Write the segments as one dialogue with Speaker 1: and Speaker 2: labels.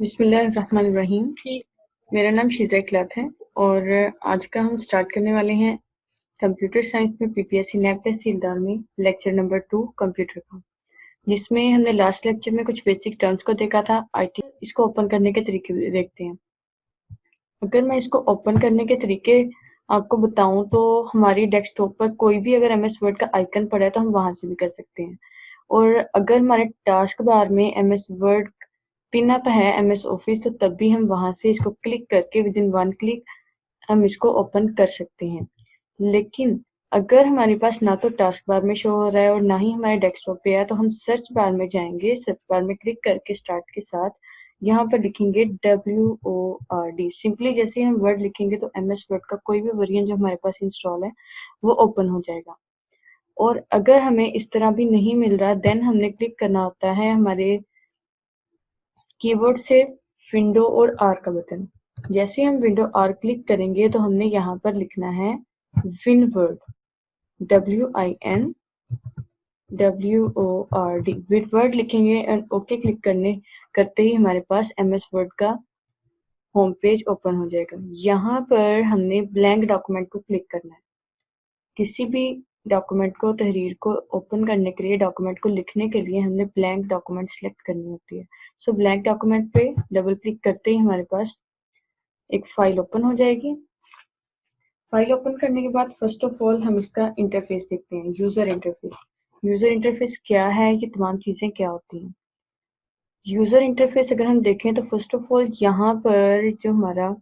Speaker 1: बिस्मिल्लाहिर्रहमानिर्रहीम। मेरा नाम शीजा इखलाक है और आज का हम स्टार्ट करने वाले हैं कंप्यूटर साइंस में पीपीएससी नैब तहसीलदार में लेक्चर नंबर 2 कंप्यूटर का, जिसमें हमने लास्ट लेक्चर में कुछ बेसिक टर्म्स को देखा था। आईटी इसको ओपन करने के तरीके देखते हैं। अगर मैं इसको ओपन करने के तरीके आपको बताऊं तो हमारी डेस्कटॉप पर कोई भी अगर एमएस वर्ड का आइकन पड़ा है तो हम वहां से भी कर सकते हैं। और अगर हमारे टास्क बार में एमएस वर्ड पिन अप है एमएस ऑफिस, तो तब भी हम वहां से इसको क्लिक करके विद इन 1 क्लिक हम इसको ओपन कर सकते हैं। लेकिन अगर हमारे पास ना तो टास्क बार में शो हो रहा है और ना ही हमारे डेस्कटॉप पे है, तो हम सर्च बार में जाएंगे। सर्च बार में क्लिक करके स्टार्ट के साथ यहाँ पर लिखेंगे WORD। सिंपली जैसे हम वर्ड लिखेंगे तो एमएस वर्ड का कोई भी वेरिएंट जो हमारे पास इंस्टॉल है वो ओपन हो जाएगा। और अगर हमें इस तरह भी नहीं मिल रहा, देन हमने क्लिक करना होता है हमारे कीबोर्ड से विंडो और आर का बटन। जैसे हम विंडो आर क्लिक करेंगे तो हमने यहाँ पर लिखना है विनवर्ड, WINWORD। विनवर्ड लिखेंगे एंड ओके क्लिक करते ही हमारे पास एमएस वर्ड का होम पेज ओपन हो जाएगा। यहाँ पर हमने ब्लैंक डॉक्यूमेंट को क्लिक करना है। किसी भी डॉक्यूमेंट को, तहरीर को ओपन करने के लिए, डॉक्यूमेंट को लिखने के लिए हमने ब्लैंक डॉक्यूमेंट सेलेक्ट करनी होती है। सो ब्लैंक डॉक्यूमेंट पे डबल क्लिक करते ही हमारे पास एक फाइल ओपन हो जाएगी। फाइल ओपन करने के बाद फर्स्ट ऑफ ऑल हम इसका इंटरफेस देखते हैं, यूजर इंटरफेस। यूजर इंटरफेस क्या है, ये तमाम चीजें क्या होती हैं। यूजर इंटरफेस अगर हम देखें तो फर्स्ट ऑफ ऑल यहाँ पर जो हमारा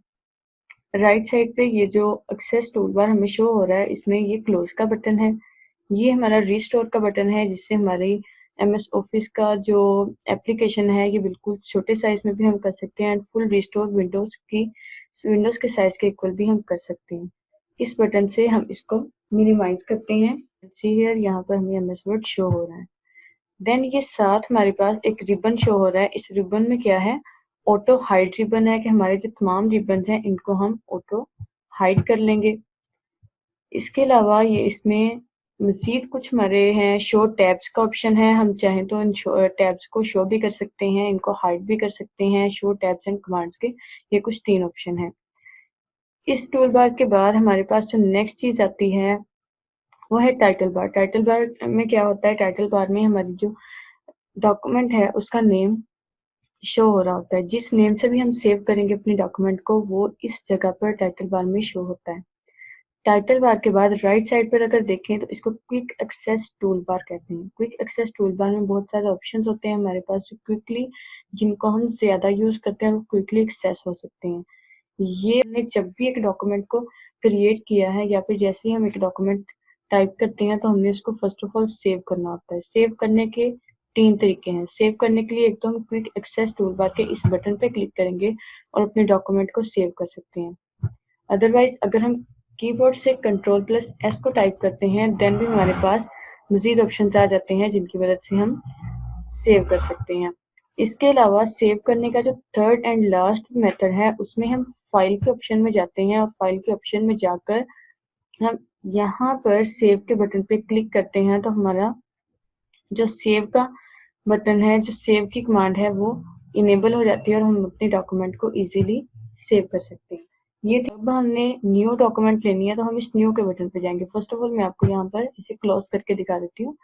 Speaker 1: राइट साइड पे ये जो एक्सेस टूल बार हमें शो हो रहा है, इसमें ये क्लोज का बटन है, ये हमारा रिस्टोर का बटन है, जिससे हमारी एमएस ऑफिस का जो एप्लीकेशन है ये बिल्कुल छोटे साइज में भी हम कर सकते हैं एंड फुल रिस्टोर विंडोज के साइज के इक्वल भी हम कर सकते हैं। इस बटन से हम इसको मिनिमाइज करते हैं। सी हियर, यहाँ पर हमें एमएस वर्ड शो हो रहा है। देन ये साथ हमारे पास एक रिबन शो हो रहा है। इस रिबन में क्या है, ऑटो हाइड रिबन है कि हमारे जो तमाम रिबन हैं इनको हम ऑटो हाइड कर लेंगे। इसके अलावा ये इसमें मजीद कुछ हमारे हैं, शो टैब्स का ऑप्शन है। हम चाहें तो इन टैब्स को शो भी कर सकते हैं, इनको हाइड भी कर सकते हैं। शो टैब्स एंड कमांड्स के ये कुछ 3 ऑप्शन हैं। इस टूल बार के बाद हमारे पास जो नेक्स्ट चीज आती है वो है टाइटल बार। टाइटल बार में क्या होता है, टाइटल बार में हमारी जो डॉक्यूमेंट है उसका नेम शो हो रहा होता है। जिस नेम से भी हम सेव करेंगे अपनी डॉक्यूमेंट को, वो इस जगह पर टाइटल बार में शो होता है। टाइटल बार के बाद राइट साइड पर अगर देखें तो इसको क्विक एक्सेस टूल बार कहते हैं। क्विक एक्सेस टूल बार में बहुत सारे ऑप्शंस होते हैं हमारे पास, जो क्विकली, जिनको हम ज्यादा यूज करते हैं वो क्विकली एक्सेस हो सकते हैं। ये हमने जब भी एक डॉक्यूमेंट को क्रिएट किया है या फिर जैसे ही हम एक डॉक्यूमेंट टाइप करते हैं तो हमने इसको फर्स्ट ऑफ ऑल सेव करना होता है। सेव करने के 3 तरीके हैं। सेव करने के लिए एक तो हम क्विक एक्सेस टूल बार के इस बटन पे क्लिक करेंगे और अपने डॉक्यूमेंट को सेव कर सकते हैं। अदरवाइज अगर हम कीबोर्ड से Ctrl+S को टाइप करते हैं, देन भी हमारे पास मजीद ऑप्शन आ जाते हैं जिनकी मदद से हम सेव कर सकते हैं। इसके अलावा सेव करने का जो थर्ड एंड लास्ट मेथड है, उसमें हम फाइल के ऑप्शन में जाते हैं और फाइल के ऑप्शन में जाकर हम यहाँ पर सेव के बटन पे क्लिक करते हैं तो हमारा जो सेव का बटन है, जो सेव की कमांड है, वो इनेबल हो जाती है और हम अपने डॉक्यूमेंट को इजीली सेव कर सकते हैं। ये जब हमने न्यू डॉक्यूमेंट लेनी है तो हम इस न्यू के बटन पे जाएंगे। फर्स्ट ऑफ ऑल मैं आपको यहाँ पर इसे क्लोज करके दिखा देती हूँ।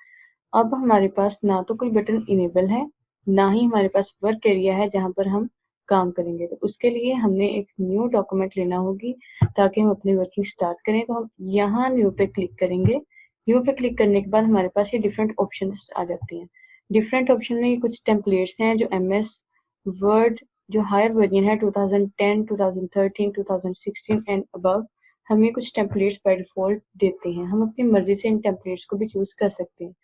Speaker 1: अब हमारे पास ना तो कोई बटन इनेबल है, ना ही हमारे पास वर्क एरिया है जहाँ पर हम काम करेंगे। तो उसके लिए हमने एक न्यू डॉक्यूमेंट लेना होगी ताकि हम अपनी वर्किंग स्टार्ट करें। तो हम यहाँ न्यू पे क्लिक करेंगे। न्यू पे क्लिक करने के बाद हमारे पास ये डिफरेंट ऑप्शंस आ जाती हैं। डिफरेंट ऑप्शन में ये कुछ टेम्पलेट्स हैं जो एमएस वर्ड जो हायर वर्जन है 2010, 2013, 2016 एंड अबव, हमें कुछ टेम्पलेट्स बाय डिफॉल्ट देते हैं। हम अपनी मर्जी से इन टेम्पलेट्स को भी चूज कर सकते हैं,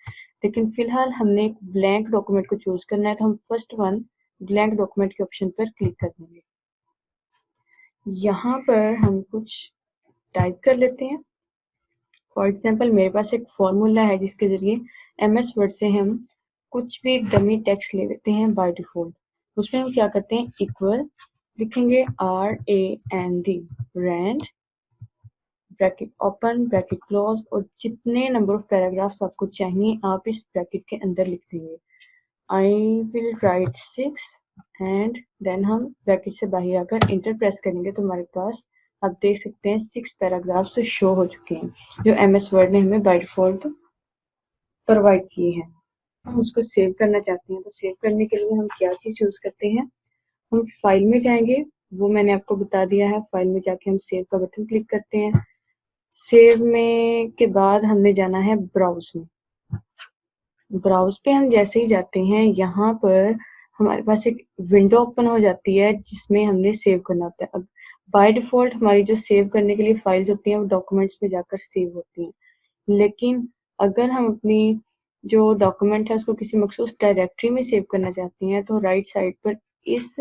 Speaker 1: लेकिन फिलहाल हमने एक ब्लैंक डॉक्यूमेंट को चूज करना है तो हम फर्स्ट वन ब्लैंक डॉक्यूमेंट के ऑप्शन पर क्लिक कर देंगे। यहाँ पर हम कुछ टाइप कर लेते हैं। फॉर एग्जाम्पल मेरे पास एक फॉर्मूला है जिसके जरिए एमएस वर्ड से हम कुछ भी डमी टेक्स्ट ले लेते हैं बाय डिफॉल्ट। उसमें हम क्या करते हैं, इक्वल लिखेंगे RAND, RAND, bracket open, bracket close, और जितने नंबर ऑफ पैराग्राफ्स आपको चाहिए आप इस ब्रैकेट के अंदर लिख देंगे। I will write 6 and then हम ब्रैकेट से बाहर आकर इंटर प्रेस करेंगे तो हमारे पास आप देख सकते हैं 6 पैराग्राफ्स तो शो हो चुके हैं जो MS वर्ड ने हमें बाय डिफॉल्ट प्रोवाइड किए हैं। हम उसको सेव करना चाहते हैं तो सेव करने के लिए हम क्या चीज़ यूज़ करते हैं, हम फाइल में जाएंगे, वो मैंने आपको बता दिया है। फाइल में जाके हम सेव का बटन क्लिक करते हैं। सेव में के बाद हमने जाना है ब्राउज में। ब्राउज पे हम जैसे ही जाते हैं यहाँ पर हमारे पास एक विंडो ओपन हो जाती है जिसमें हमने सेव करना होता है। अब बाय डिफॉल्ट हमारी जो सेव करने के लिए फाइल्स होती हैं वो डॉक्यूमेंट्स में जाकर सेव होती हैं, लेकिन अगर हम अपनी जो डॉक्यूमेंट है उसको किसी मखसूस डायरेक्टरी में सेव करना चाहते हैं तो राइट साइड पर इस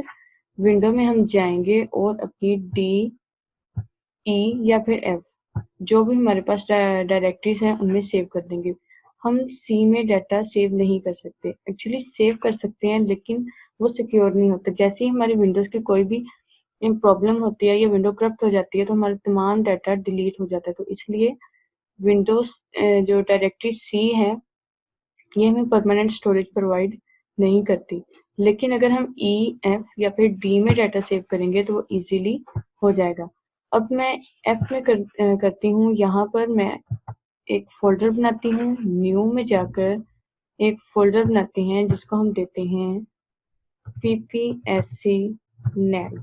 Speaker 1: विंडो में हम जाएंगे और अपनी D, E या फिर F जो भी हमारे पास डायरेक्टरीज हैं उनमें सेव कर देंगे। हम C में डाटा सेव नहीं कर सकते, एक्चुअली सेव कर सकते हैं लेकिन वो सिक्योर नहीं होता। जैसे ही हमारी विंडोज़ की कोई भी प्रॉब्लम होती है या विंडो करप्ट हो जाती है तो हमारा तमाम डाटा डिलीट हो जाता है। तो इसलिए विंडोज़ जो डायरेक्टरी C है ये हमें परमानेंट स्टोरेज प्रोवाइड नहीं करती, लेकिन अगर हम E, F या फिर D में डाटा सेव करेंगे तो वो इजीली हो जाएगा। अब मैं F में करती हूँ। यहाँ पर मैं एक फोल्डर बनाती हूँ, न्यू में जाकर एक फोल्डर बनाते हैं जिसको हम देते हैं PPSC NAL।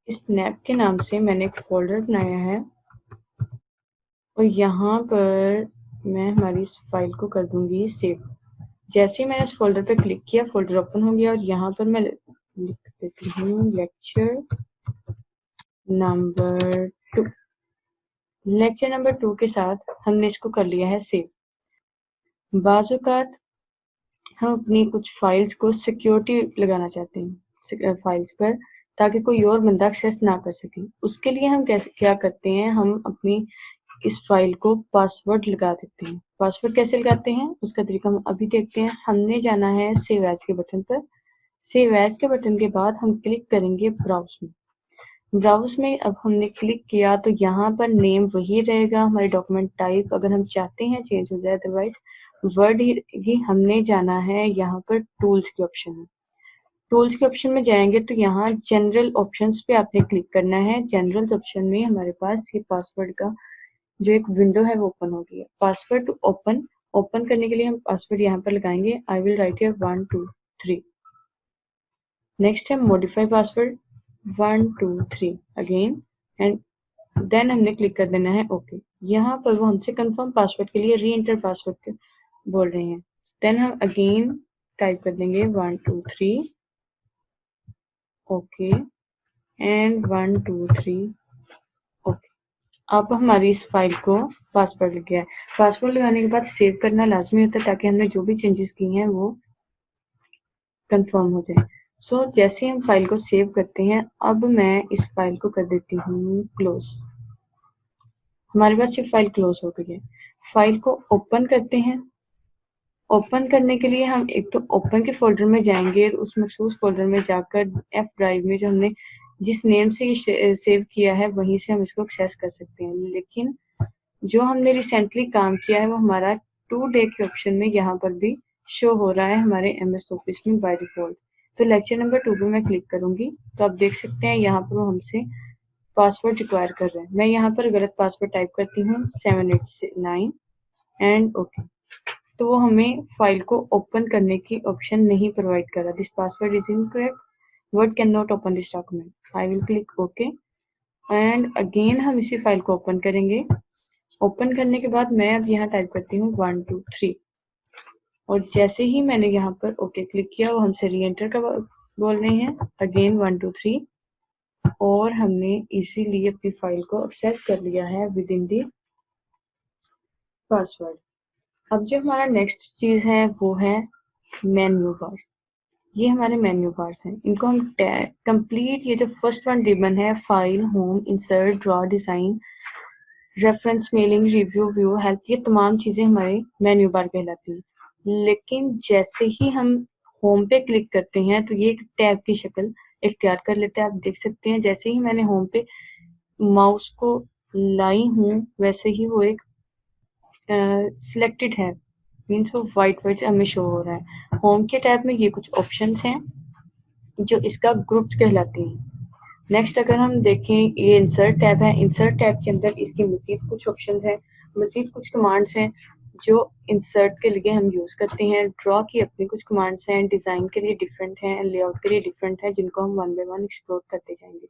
Speaker 1: इस नैप के नाम से मैंने एक फोल्डर बनाया है और यहाँ पर मैं हमारी इस फाइल को कर दूंगी सेव। जैसे ही मैंने इस फोल्डर पे क्लिक किया फोल्डर ओपन हो गया और यहाँ पर मैं लिख देती हूँ लेक्चर नंबर 2। लेक्चर नंबर 2 के साथ हमने इसको कर लिया है सेव। बाज़-औक़ात हम अपनी कुछ फाइल्स को सिक्योरिटी लगाना चाहते हैं फाइल्स पर ताकि कोई और बंदा एक्सेस ना कर सके। उसके लिए हम कैसे क्या करते हैं, हम अपनी इस फाइल को पासवर्ड लगा देते हैं। पासवर्ड कैसे लगाते हैं उसका तरीका हम अभी देखते हैं। हमने जाना है सेव एज के बटन पर। सेव एज के बटन के बाद हम क्लिक करेंगे ब्राउज में। ब्राउज में अब हमने क्लिक किया तो यहाँ पर नेम वही रहेगा, हमारे डॉक्यूमेंट टाइप अगर हम चाहते हैं चेंज हो जाए, अदरवाइज वर्ड ही हमने जाना है यहाँ पर टूल्स के ऑप्शन में। टूल्स के ऑप्शन में जाएंगे तो यहाँ जनरल ऑप्शंस पे आपने क्लिक करना है। जनरल ऑप्शन में हमारे पास ये पासवर्ड का जो एक विंडो है वो ओपन हो गई है। पासवर्ड टू ओपन करने के लिए हम पासवर्ड यहाँ पर लगाएंगे। I will write here 1 2 3। Next है modify password 1 2 3 again and then हमने क्लिक कर देना है ओके। यहाँ पर वो हमसे कंफर्म पासवर्ड के लिए री एंटर पासवर्ड बोल रहे हैं। देन हम अगेन टाइप कर देंगे 1 2 3 ओके एंड 1 2 3 ओके। अब हमारी इस फाइल को पासवर्ड लग गया है। पासवर्ड लगाने के बाद सेव करना लाजमी होता है ताकि हमने जो भी चेंजेस किए हैं वो कंफर्म हो जाए। सो जैसे ही हम फाइल को सेव करते हैं अब मैं इस फाइल को कर देती हूँ क्लोज। हमारे पास ये फाइल क्लोज हो गई है। फाइल को ओपन करते हैं। ओपन करने के लिए हम एक तो ओपन के फोल्डर में जाएंगे, उस मखसूस फोल्डर में जाकर एफ ड्राइव में जो हमने जिस नेम से ये सेव किया है वहीं से हम इसको एक्सेस कर सकते हैं। लेकिन जो हमने रिसेंटली काम किया है वो हमारा टू डे के ऑप्शन में यहाँ पर भी शो हो रहा है हमारे MS ऑफिस में बाय डिफॉल्ट। तो लेक्चर नंबर 2 पे मैं क्लिक करूंगी तो आप देख सकते हैं यहाँ पर वो हमसे पासवर्ड रिक्वायर कर रहे हैं। मैं यहाँ पर गलत पासवर्ड टाइप करती हूँ 789 एंड ओके। तो वो हमें फाइल को ओपन करने की ऑप्शन नहीं प्रोवाइड कर रहा। This password is incorrect, word can not open this document. I will click okay and again हम इसी फाइल को ओपन करेंगे। ओपन करने के बाद मैं अब यहाँ टाइप करती हूँ 1 2 3 और जैसे ही मैंने यहाँ पर ओके क्लिक किया वो हमसे री एंटर का बोल रहे हैं अगेन 1 2 3 और हमने इजीली अपनी फाइल को एक्सेस कर लिया है विद इन दी पासवर्ड। अब जो हमारा नेक्स्ट चीज है वो है मेन्यू बार। ये हमारे मेन्यू बार्स हैं, इनको हम कंप्लीट ये जो फर्स्ट वन रिबन है file home insert draw design reference mailing review view help, ये तमाम चीजें हमारे मेन्यू बार कहलाती हैं। लेकिन जैसे ही हम होम पे क्लिक करते हैं तो ये एक टैब की शक्ल इख्तियार कर लेते हैं। आप देख सकते हैं जैसे ही मैंने होम पे माउस को लाई हूँ वैसे ही वो एक सिलेक्टेड है मीन्स वो वाइट हमें शो हो रहा है। होम के टैब में ये कुछ ऑप्शंस हैं जो इसका ग्रुप्स कहलाती हैं। नेक्स्ट अगर हम देखें, ये इंसर्ट टैब है। इंसर्ट टैब के अंदर इसकी मजीद कुछ ऑप्शंस हैं, मजीद कुछ कमांड्स हैं जो इंसर्ट के लिए हम यूज़ करते हैं। ड्रॉ की अपनी कुछ कमांड्स हैं, डिज़ाइन के लिए डिफरेंट हैं, लेआउट के लिए डिफरेंट है, जिनको हम वन बाय वन एक्सप्लोर करते जाएंगे।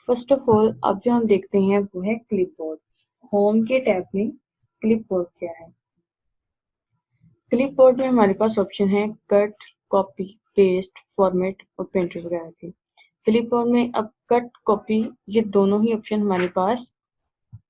Speaker 1: फर्स्ट ऑफ ऑल अब जो हम देखते हैं वो है क्लिपबोर्ड। होम के टैब में क्लिपबोर्ड क्या है? क्लिपबोर्ड में हमारे पास ऑप्शन है कट, कॉपी, पेस्ट, फॉर्मेट और प्रिंटर वगैरह के। क्लिपबोर्ड में अब कट, कॉपी ये दोनों ही ऑप्शन हमारे पास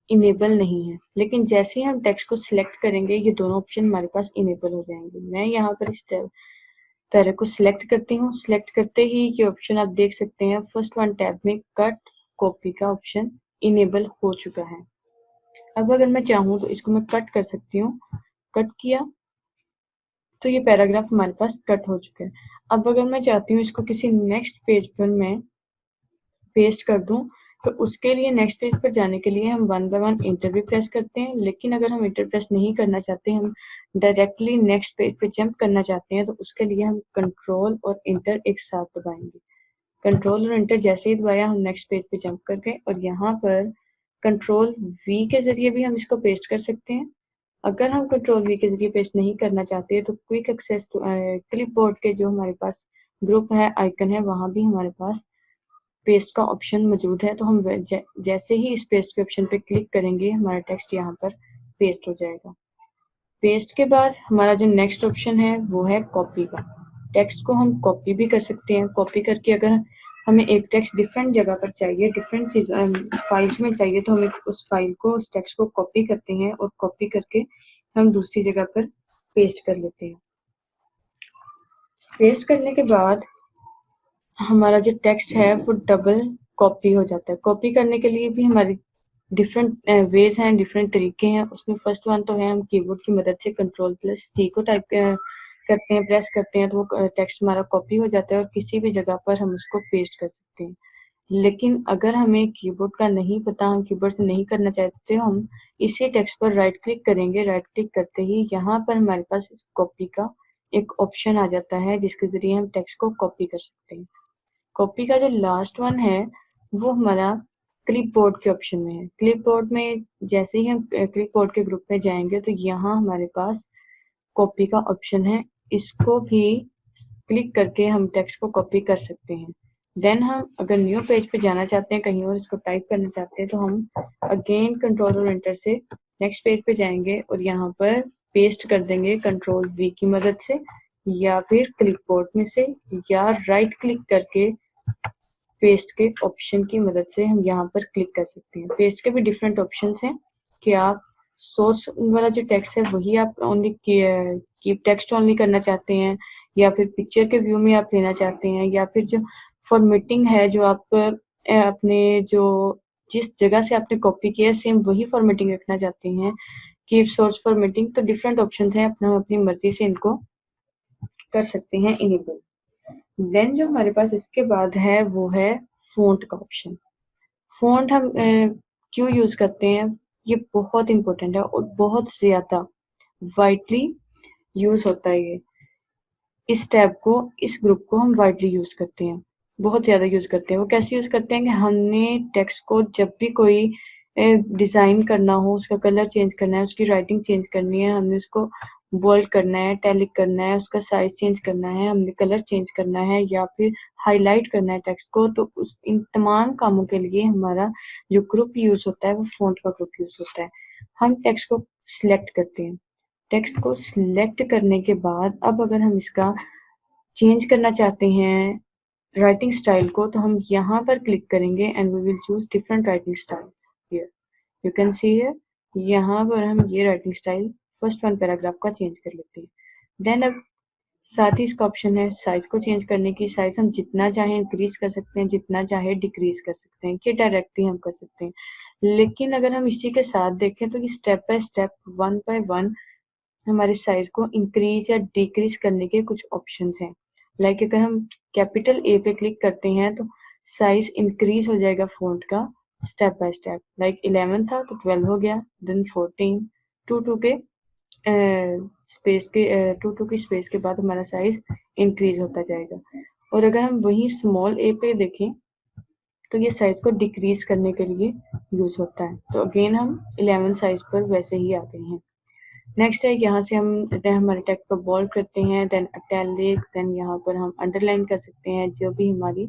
Speaker 1: इनेबल नहीं है, लेकिन जैसे ही हम टेक्स्ट को सिलेक्ट करेंगे ये दोनों ऑप्शन हमारे पास इनेबल हो जाएंगे। मैं यहाँ पर इस तरह को सिलेक्ट करती हूँ। सिलेक्ट करते ही ये ऑप्शन आप देख सकते हैं फर्स्ट वन टैब में कट, कॉपी का ऑप्शन इनेबल हो चुका है। अब अगर मैं चाहूँ तो इसको मैं कट कर सकती हूँ। कट किया तो ये पैराग्राफ हमारे पास कट हो चुका है। अब अगर मैं चाहती हूँ इसको किसी नेक्स्ट पेज पर मैं पेस्ट कर दूं, तो उसके लिए नेक्स्ट पेज पर जाने के लिए हम वन बाय वन इंटर भी प्रेस करते हैं। लेकिन अगर हम इंटर प्रेस नहीं करना चाहते, हम डायरेक्टली नेक्स्ट पेज पे जंप करना चाहते हैं, तो उसके लिए हम कंट्रोल और इंटर एक साथ दबाएंगे। कंट्रोल और इंटर जैसे ही दबाया हम नेक्स्ट पेज पे जंप कर गए, और यहाँ पर कंट्रोल वी के जरिए भी हम इसको पेस्ट कर सकते हैं। अगर हम कंट्रोल वी के जरिए पेस्ट नहीं करना चाहते तो क्विक एक्सेस टू क्लिपबोर्ड के जो हमारे पास ग्रुप है, आइकन है, वहां भी हमारे पास पेस्ट का ऑप्शन मौजूद है। तो हम जैसे ही इस पेस्ट के ऑप्शन पे क्लिक करेंगे हमारा टेक्स्ट यहाँ पर पेस्ट हो जाएगा। पेस्ट के बाद हमारा जो नेक्स्ट ऑप्शन है वो है कॉपी का। टेक्स्ट को हम कॉपी भी कर सकते हैं। कॉपी करके अगर हमें एक टेक्स्ट डिफरेंट जगह पर चाहिए, डिफरेंट चीज फाइल्स में चाहिए, तो हम उस फाइल को, उस टेक्स्ट को कॉपी करते हैं और कॉपी करके हम दूसरी जगह पर पेस्ट कर लेते हैं। पेस्ट करने के बाद हमारा जो टेक्स्ट है वो डबल कॉपी हो जाता है। कॉपी करने के लिए भी हमारी डिफरेंट वेज हैं, डिफरेंट तरीके हैं। उसमें फर्स्ट वन तो है हम कीबोर्ड की मदद से कंट्रोल प्लस सी को टाइप करते हैं, प्रेस करते हैं, तो वो टेक्स्ट हमारा कॉपी हो जाता है और किसी भी जगह पर हम उसको पेस्ट कर सकते हैं। लेकिन अगर हमें कीबोर्ड का नहीं पता, हम कीबोर्ड से नहीं करना चाहते, हम इसी टेक्स्ट पर राइट क्लिक करेंगे। राइट क्लिक करते ही यहाँ पर हमारे पास इस कॉपी का एक ऑप्शन आ जाता है, जिसके जरिए हम टेक्स्ट को कॉपी कर सकते हैं। कॉपी का जो लास्ट वन है वो हमारा क्लिपबोर्ड के ऑप्शन में है। क्लिपबोर्ड में जैसे ही हम क्लिपबोर्ड के ग्रुप में जाएंगे तो यहाँ हमारे पास कॉपी का ऑप्शन है। इसको भी क्लिक करके हम टेक्स्ट को कॉपी कर सकते हैं। देन हम अगर न्यू पेज पे जाना चाहते हैं, कहीं और इसको टाइप करना चाहते हैं, तो हम अगेन कंट्रोल और एंटर से नेक्स्ट पेज पे जाएंगे और यहाँ पर पेस्ट कर देंगे कंट्रोल वी की मदद से, या फिर क्लिपबोर्ड में से, या राइट क्लिक करके पेस्ट के ऑप्शन की मदद से हम यहाँ पर क्लिक कर सकते हैं। पेस्ट के भी डिफरेंट ऑप्शंस हैं कि आप सोर्स वाला जो टेक्स्ट है वही आप ओनली कीप टेक्स्ट ओनली करना चाहते हैं, या फिर पिक्चर के व्यू में आप लेना चाहते हैं, या फिर जो फॉर्मेटिंग है, जो आप अपने जो जिस जगह से आपने कॉपी किया है सेम वही फॉर्मेटिंग रखना चाहते हैं, कीप सोर्स फॉर्मेटिंग। तो डिफरेंट ऑप्शंस हैं, अपना अपनी मर्जी से इनको कर सकते हैं इनेबल। देन जो हमारे पास इसके बाद है वो है फ़ॉन्ट का ऑप्शन। फ़ॉन्ट हम क्यों यूज़ करते हैं, ये बहुत इंपॉर्टेंट है और बहुत ज़्यादा वाइडली यूज़ होता है ये। इस टैब को, इस ग्रुप को हम वाइडली यूज़ करते हैं, बहुत ज़्यादा यूज़ करते हैं। वो कैसे यूज़ करते हैं कि हमने टेक्स्ट को जब भी कोई डिज़ाइन करना हो, उसका कलर चेंज करना है, उसकी राइटिंग चेंज करनी है, हमने उसको बोल्ड करना है, इटैलिक करना है, उसका साइज़ चेंज करना है, हमने कलर चेंज करना है, या फिर हाइलाइट करना है टेक्स्ट को, तो उस इन तमाम कामों के लिए हमारा जो ग्रुप यूज़ होता है वो फ़ॉन्ट का ग्रुप यूज़ होता है। हम टेक्स्ट को सिलेक्ट करते हैं। टेक्स्ट को सिलेक्ट करने के बाद अब अगर हम इसका चेंज करना चाहते हैं राइटिंग स्टाइल को, तो हम यहाँ पर क्लिक करेंगे and we will choose different writing styles here. You can see here, यहाँ पर हम ये writing style first one paragraph का चेंज कर लेते हैं। देन अब साथ ही इसका ऑप्शन है साइज को चेंज करने की। साइज हम जितना चाहे इंक्रीज कर सकते हैं, जितना चाहे डिक्रीज कर सकते हैं, ये डायरेक्टली हम कर सकते हैं। लेकिन अगर हम इसी के साथ देखें तो ये step by step, one by one हमारे साइज को इंक्रीज या डिक्रीज करने के कुछ ऑप्शंस हैं। लाइक अगर हम कैपिटल ए पे क्लिक करते हैं तो साइज इंक्रीज हो जाएगा फॉन्ट का स्टेप बाय स्टेप। लाइक 11 था तो 12 हो गया, देन 14, 2 पे स्पेस के 2 की स्पेस के बाद हमारा साइज इंक्रीज होता जाएगा। और अगर हम वही स्मॉल ए पे देखें तो ये साइज को डिक्रीज करने के लिए यूज होता है। तो अगेन हम 11 साइज पर वैसे ही आ गए हैं। नेक्स्ट है, यहाँ से हम हमारे टेक्स्ट को बोल्ड करते हैं, देन इटैलिक, देन यहाँ पर हम अंडरलाइन कर सकते हैं। जो भी हमारी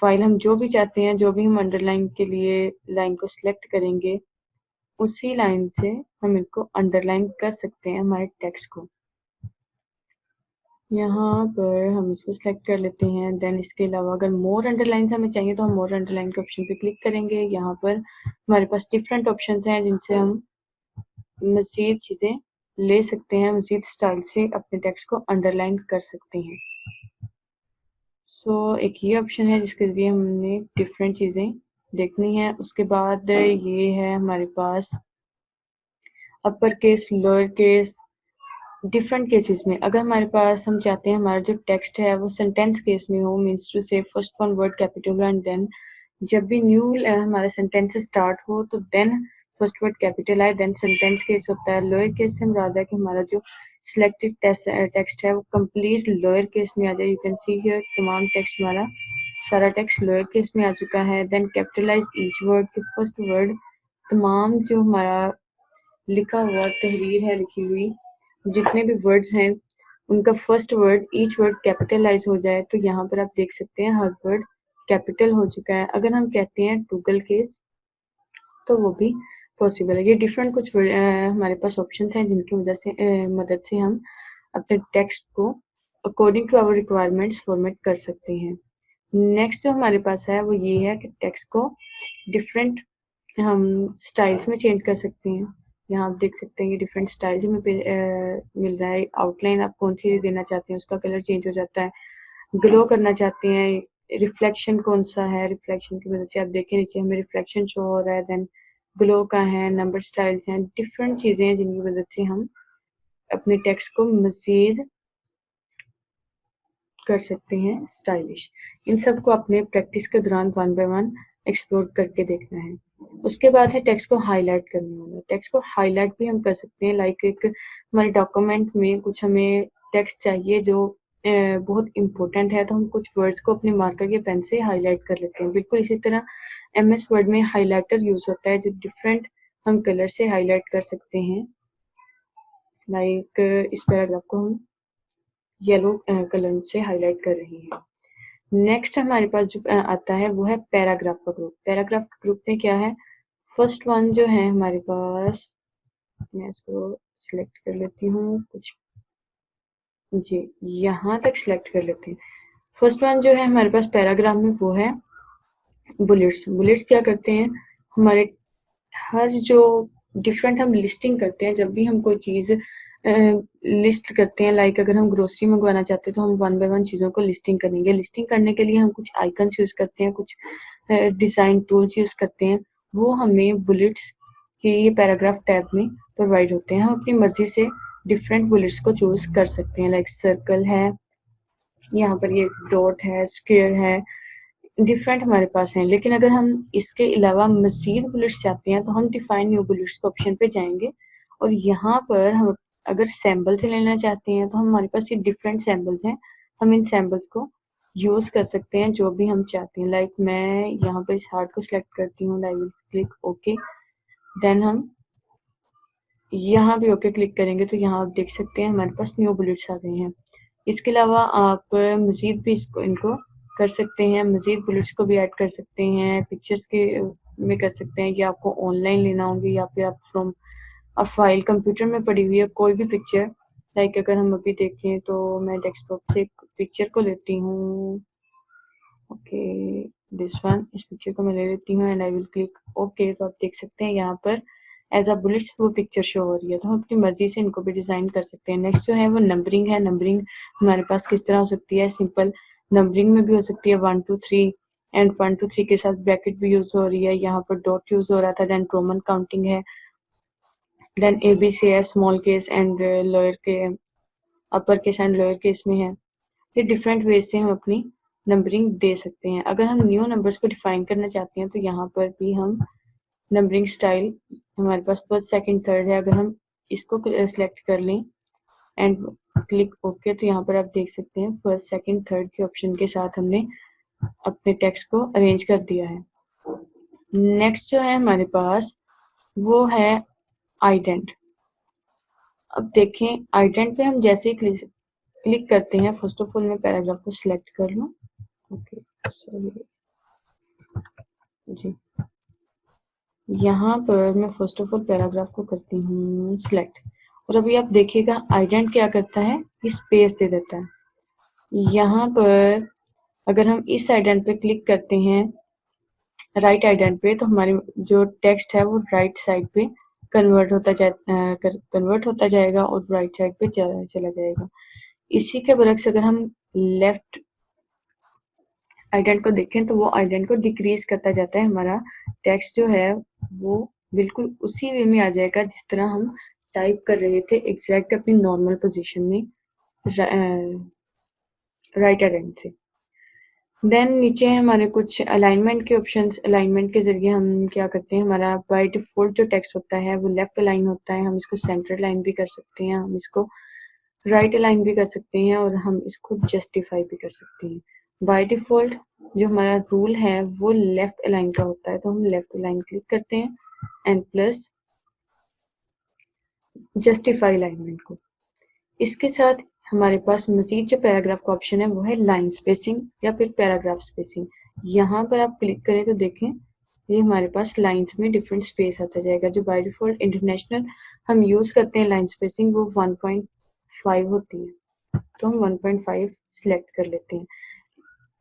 Speaker 1: फाइल हम जो भी चाहते हैं, जो भी हम अंडरलाइन के लिए लाइन को सिलेक्ट करेंगे, उसी लाइन से हम इनको अंडरलाइन कर सकते हैं हमारे टेक्स्ट को। यहाँ पर हम इसको सिलेक्ट कर लेते हैं। देन इसके अलावा अगर मोर अंडरलाइन हमें चाहिए तो हम मोर अंडरलाइन के ऑप्शन पे क्लिक करेंगे। यहाँ पर हमारे पास डिफरेंट ऑप्शन हैं जिनसे हम मज़ीद चीज़ें ले सकते हैं, मज़ीद स्टाइल से अपने टेक्स्ट को अंडरलाइन कर सकते हैं। एक ये ऑप्शन है जिसके ज़रिए हमने डिफरेंट चीज़ें देखनी है। उसके बाद ये है हमारे पास upper case, lower case, different cases में। अगर हमारे पास हम चाहते हैं हमारा जो टेक्स्ट है वो सेंटेंस केस में हो, means to say first one word capital and then जब भी न्यू हमारा सेंटेंस स्टार्ट हो तो देन फर्स्ट वर्ड कैपिटल आए, देन सेंटेंस केस होता है। लोअर केस से मुराद है कि हमारा जो सिलेक्टेड टेक्स्ट है वो कंप्लीट लोअर केस में आ जाए। यू कैन सी हियर तमाम टेक्स्ट हमारा सारा टेक्स्ट लोअर केस में आ चुका है। देन कैपिटलाइज ईच वर्ड के फर्स्ट वर्ड, तमाम जो हमारा लिखा हुआ तहरीर है, लिखी हुई जितने भी वर्ड्स हैं उनका first word each word capitalise हो जाए। तो यहाँ पर आप देख सकते हैं हर वर्ड कैपिटल हो चुका है। अगर हम कहते हैं टूगल केस तो वो भी पॉसिबल है। ये डिफरेंट कुछ हमारे पास ऑप्शन हैं जिनकी मदद से हम अपने टेक्स्ट को according to our requirements format कर सकते हैं। नेक्स्ट जो हमारे पास है वो ये है कि टेक्स्ट को डिफरेंट हम स्टाइल्स में चेंज कर सकते हैं। यहाँ आप देख सकते हैं कि डिफरेंट स्टाइल्स में मिल रहा है। आउटलाइन आप कौन सी देना चाहते हैं उसका कलर चेंज हो जाता है। ग्लो करना चाहते हैं, रिफ्लेक्शन कौन सा है, रिफ्लेक्शन की मदद से आप देखें नीचे हमें रिफ्लेक्शन शो हो रहा है। देन ग्लो का है, नंबर स्टाइल्स हैं, डिफरेंट चीज़ें हैं जिनकी मदद से हम अपने टेक्स्ट को मज़ीद कर सकते हैं स्टाइलिश। इन सब को अपने प्रैक्टिस के दौरान 1 बाय 1 एक्सप्लोर करके देखना है। उसके बाद है टेक्स्ट को हाईलाइट करने वाला। टेक्स्ट को हाईलाइट भी हम कर सकते हैं। लाइक एक हमारे डॉक्यूमेंट में कुछ हमें टेक्स्ट चाहिए जो बहुत इंपॉर्टेंट है, तो हम कुछ वर्ड्स को अपने मार्कर के पेन से हाईलाइट कर लेते हैं। बिल्कुल इसी तरह MS वर्ड में हाईलाइटर यूज होता है जो डिफरेंट हम कलर से हाईलाइट कर सकते हैं। लाइक इस पैराग्राफ को हम येलो कलर से हाईलाइट कर रहे हैं। नेक्स्ट हमारे पास जो आता है वो है पैराग्राफ का ग्रुप। पैराग्राफ के ग्रुप में क्या है, फर्स्ट वन जो है हमारे पास, मैं इसको सिलेक्ट कर लेती हूँ कुछ जी, यहाँ तक सिलेक्ट कर लेते हैं। फर्स्ट वन जो है हमारे पास पैराग्राफ में वो है बुलेट्स। बुलेट्स क्या करते हैं, हमारे हर जो डिफरेंट हम लिस्टिंग करते हैं, जब भी हम कोई चीज़ लिस्ट करते हैं, लाइक अगर हम ग्रोसरी मंगवाना चाहते हैं तो हम 1 बाय 1 चीज़ों को लिस्टिंग करेंगे। लिस्टिंग करने के लिए हम कुछ आइकन्स यूज़ करते हैं, कुछ डिज़ाइन टूल्स यूज़ करते हैं, वो हमें बुलेट्स के ये पैराग्राफ टैब में प्रोवाइड होते हैं। हम अपनी मर्ज़ी से डिफरेंट बुलेट्स को चूज़ कर सकते हैं। लाइक सर्कल है, यहाँ पर ये डॉट है, स्क्वायर है, डिफरेंट हमारे पास हैं। लेकिन अगर हम इसके अलावा मज़ीद बुलेट्स चाहते हैं तो हम डिफाइन न्यू बुलेट्स के ऑप्शन पे जाएंगे और यहाँ पर हम अगर सैम्पल से लेना चाहते हैं तो हमारे पास ये डिफरेंट सैम्पल्स हैं। हम इन सैम्पल्स को यूज़ कर सकते हैं जो भी हम चाहते हैं। लाइक मैं यहाँ पर इस हार्ट को सिलेक्ट करती हूँ, I will click okay. Then हम यहाँ भी ओके क्लिक करेंगे तो यहाँ आप देख सकते हैं हमारे पास न्यू बुलेट्स आ गए हैं। इसके अलावा आप मज़ीद भी इनको कर सकते हैं, मज़ीद बुलेट्स को भी ऐड कर सकते हैं, पिक्चर्स के में कर सकते हैं, या आपको ऑनलाइन लेना होंगे या फिर आप फ्रॉम अ फाइल कंप्यूटर में पड़ी हुई है कोई भी पिक्चर। लाइक अगर हम अभी देखें तो मैं डेस्कटॉप से एक पिक्चर को लेती हूँ, ओके दिस वन, इस पिक्चर को मैं ले लेती हूँ and I will click okay. तो आप देख सकते हैं यहाँ पर एज अ बुलेट्स वो पिक्चर शो हो रही है। तो हम अपनी मर्जी से इनको भी डिज़ाइन कर सकते हैं। नेक्स्ट जो है वो नंबरिंग है। नंबरिंग हमारे पास किस तरह हो सकती है, सिंपल नंबरिंग में भी हो सकती है 1 2 3 एंड 1 2 3 के साथ ब्रैकेट भी यूज हो रही है। यहाँ पर डॉट यूज हो रहा था। देन रोमन काउंटिंग है, देन ABC है स्मॉल केस एंड लोअर के, upper case and lower case में है। ये डिफरेंट वेज से हम अपनी नंबरिंग दे सकते हैं। अगर हम न्यू नंबर्स को डिफाइन करना चाहते हैं तो यहाँ पर भी हम नंबरिंग स्टाइल हमारे पास फर्स्ट सेकंड थर्ड है। अगर हम इसको सिलेक्ट कर लें एंड क्लिक ओके। तो यहाँ पर आप देख सकते हैं फर्स्ट सेकंड थर्ड के ऑप्शन के साथ हमने अपने टेक्स्ट को अरेंज कर दिया है। नेक्स्ट जो है हमारे पास वो है आइडेंट। अब देखें आइडेंट पे हम जैसे ही क्लिक करते हैं, फर्स्ट ऑफ ऑल मैं पैराग्राफ को सिलेक्ट कर लूँ। ओके सॉरी जी, यहाँ पर मैं फर्स्ट ऑफ ऑल पैराग्राफ को करती हूँ सिलेक्ट। और अभी आप देखिएगा आइडेंट क्या करता है, ये स्पेस दे देता है। यहाँ पर अगर हम इस आइडेंट पे क्लिक करते हैं राइट आइडेंट पे, तो हमारी जो टेक्स्ट है वो राइट साइड पे कन्वर्ट होता जाएगा और राइट साइड पे चला जाएगा। इसी के बरक्स अगर हम लेफ्ट आइडेंट को देखें तो वो आइडेंट को डिक्रीज करता जाता है। हमारा टेक्स्ट जो है वो बिल्कुल उसी वे में आ जाएगा जिस तरह हम टाइप कर रहे थे एग्जैक्ट अपनी नॉर्मल पोजीशन में राइट आइडेंट से। देन नीचे हमारे कुछ अलाइनमेंट के ऑप्शंस। अलाइनमेंट के जरिए हम क्या करते हैं, हमारा बाय डिफॉल्ट जो टेक्स्ट होता है वो लेफ्ट अलाइन होता है। हम इसको सेंटर अलाइन भी कर सकते हैं, हम इसको राइट अलाइन भी कर सकते हैं और हम इसको जस्टिफाई भी कर सकते हैं। बाय डिफॉल्ट जो हमारा रूल है वो लेफ्ट अलाइन का होता है, तो हम लेफ्ट अलाइन क्लिक करते हैं एंड प्लस जस्टिफाई अलाइनमेंट को। इसके साथ हमारे पास मजीद जो पैराग्राफ का ऑप्शन है वो है लाइन स्पेसिंग या फिर पैराग्राफ स्पेसिंग। यहाँ पर आप क्लिक करें तो देखें ये हमारे पास लाइंस में डिफरेंट स्पेस आता जाएगा। जो बाय डिफॉल्ट इंटरनेशनल हम यूज़ करते हैं लाइन स्पेसिंग वो 1.5 होती है, तो हम 1.5 सिलेक्ट कर लेते हैं।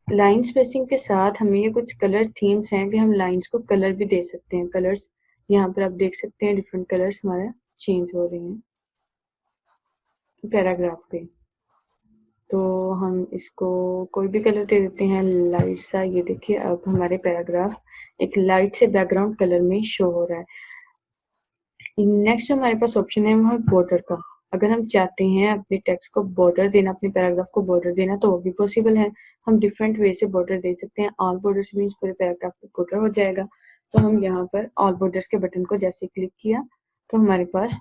Speaker 1: लाइन स्पेसिंग के साथ हमें ये कुछ कलर थीम्स हैं कि हम लाइंस को कलर भी दे सकते हैं। कलर्स यहाँ पर आप देख सकते हैं डिफरेंट कलर्स हमारा चेंज हो रहे हैं पैराग्राफ पे। तो हम इसको कोई भी कलर दे देते हैं लाइट सा। ये देखिए अब हमारे पैराग्राफ एक लाइट से बैकग्राउंड कलर में शो हो रहा है। नेक्स्ट हमारे पास ऑप्शन है वो है बॉर्डर का। अगर हम चाहते हैं अपने टेक्स्ट को बॉर्डर देना, अपने पैराग्राफ को बॉर्डर देना, तो वो भी पॉसिबल है। हम डिफरेंट वे से बॉर्डर दे सकते हैं। ऑल बॉर्डर्स मीन्स पूरे पैराग्राफ पे बॉर्डर हो जाएगा। तो हम यहाँ पर ऑल बॉर्डर्स के बटन को जैसे क्लिक किया तो हमारे पास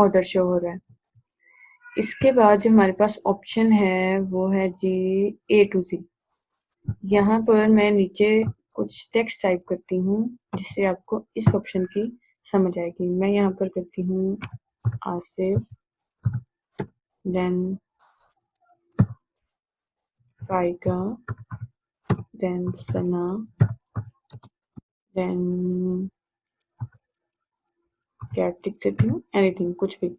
Speaker 1: ऑर्डर शो हो रहा है। इसके बाद जो हमारे पास ऑप्शन है वो है जी A to Z। यहाँ पर मैं नीचे कुछ टेक्स्ट टाइप करती हूँ जिससे आपको इस ऑप्शन की समझ आएगी। मैं यहाँ पर करती हूँ आसिफ, देन फाइका, देन सना, देन क्या टिक देती हूँ, एनीथिंग कुछ भी।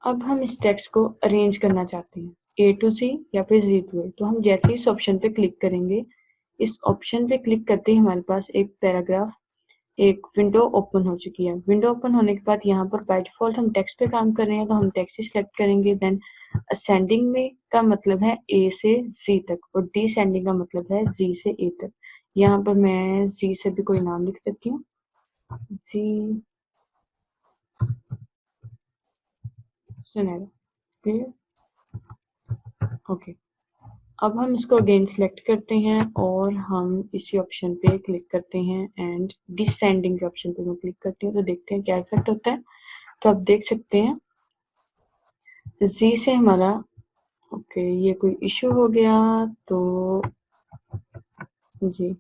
Speaker 1: अब हम इस टेक्स्ट को अरेंज करना चाहते हैं A to Z या फिर Z to A। तो हम जैसे इस ऑप्शन पे क्लिक करेंगे, इस ऑप्शन पे क्लिक करते ही हमारे पास एक पैराग्राफ, एक विंडो ओपन हो चुकी है। विंडो ओपन होने के बाद यहाँ पर बाय डिफॉल्ट हम टेक्स्ट पे काम कर रहे हैं तो हम टेक्स्ट ही सिलेक्ट करेंगे। देन असेंडिंग में का मतलब है A से Z तक और डिसेंडिंग का मतलब है Z से A तक। यहाँ पर मैं Z से भी कोई नाम लिख देती हूँ, Z सुनहरा, ओके। अब हम इसको अगेन सिलेक्ट करते हैं और हम इसी ऑप्शन पे क्लिक करते हैं एंड डिसेंडिंग के ऑप्शन पे मैं क्लिक करती हूँ तो देखते हैं क्या इफेक्ट होता है। तो आप देख सकते हैं जी से हमारा ओके ये कोई इशू हो गया तो जी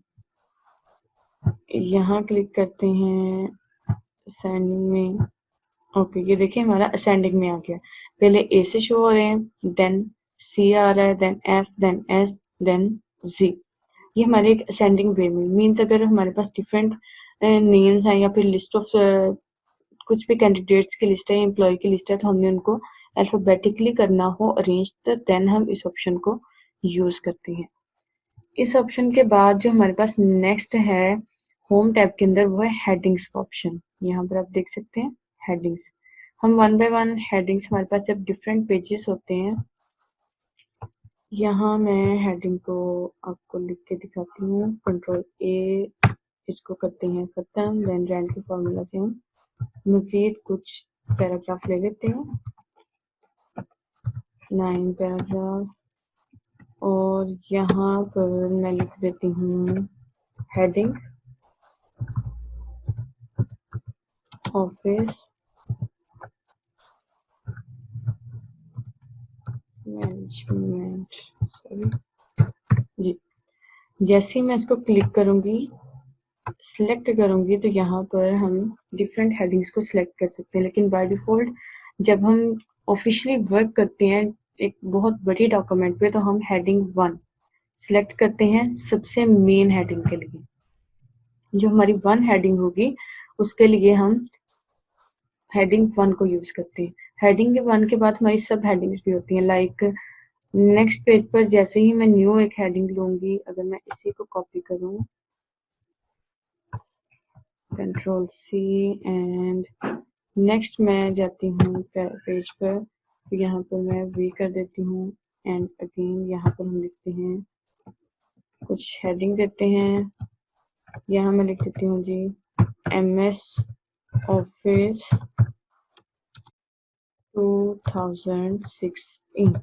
Speaker 1: यहाँ क्लिक करते हैं असेंडिंग में। ओके ये देखिए हमारा असेंडिंग में आ गया। पहले ए से शो हो रहे हैं, देन सी आ रहा है, then F, then S, then G. ये हमारे एक असेंडिंग वे में मीन्स अगर हमारे पास डिफरेंट नेम्स हैं या फिर लिस्ट ऑफ कुछ भी कैंडिडेट्स की लिस्ट है, एम्प्लॉय की लिस्ट है, तो हमने उनको अल्फाबेटिकली करना हो अरेंज तो देन हम इस ऑप्शन को यूज करते हैं। इस ऑप्शन के बाद जो हमारे पास नेक्स्ट है होम टैब के अंदर वो है हेडिंग्स का ऑप्शन। यहाँ पर आप देख सकते हैं हेडिंग्स। हम वन बाय वन हेडिंग्स हमारे पास जब डिफरेंट पेजेस होते हैं, यहाँ मैं हेडिंग को आपको लिख के दिखाती हूँ। कंट्रोल A, इसको करते हैं खत्म। देन रैंड के फॉर्मूला से हम मजीद कुछ पैराग्राफ ले लेते हैं, 9 पैराग्राफ, और यहाँ पर मैं लिख देती हूँ हेडिंग ऑफिस मैनेजमेंट, सॉरी जी। जैसे ही मैं इसको क्लिक करूंगी, सिलेक्ट करूंगी, तो यहाँ पर हम डिफरेंट हेडिंग्स को सिलेक्ट कर सकते हैं। लेकिन बाय डिफ़ॉल्ट जब हम ऑफिशियली वर्क करते हैं एक बहुत बड़ी डॉक्यूमेंट पे, तो हम हेडिंग 1 सिलेक्ट करते हैं सबसे मेन हेडिंग के लिए। जो हमारी 1 हेडिंग होगी उसके लिए हम हेडिंग 1 को यूज करते हैं। हेडिंग 1 के बाद हमारी सब हेडिंग्स भी होती हैं। लाइक नेक्स्ट पेज पर जैसे ही मैं न्यू एक हेडिंग लूंगी, अगर मैं इसी को कॉपी करूं, कंट्रोल सी, एंड नेक्स्ट मैं जाती हूँ पेज पर, तो यहाँ पर मैं वी कर देती हूँ, एंड अगेन यहाँ पर हम लिखते हैं, कुछ हेडिंग देते हैं। यहाँ मैं लिख देती हूँ जी MS ऑफिस 2016।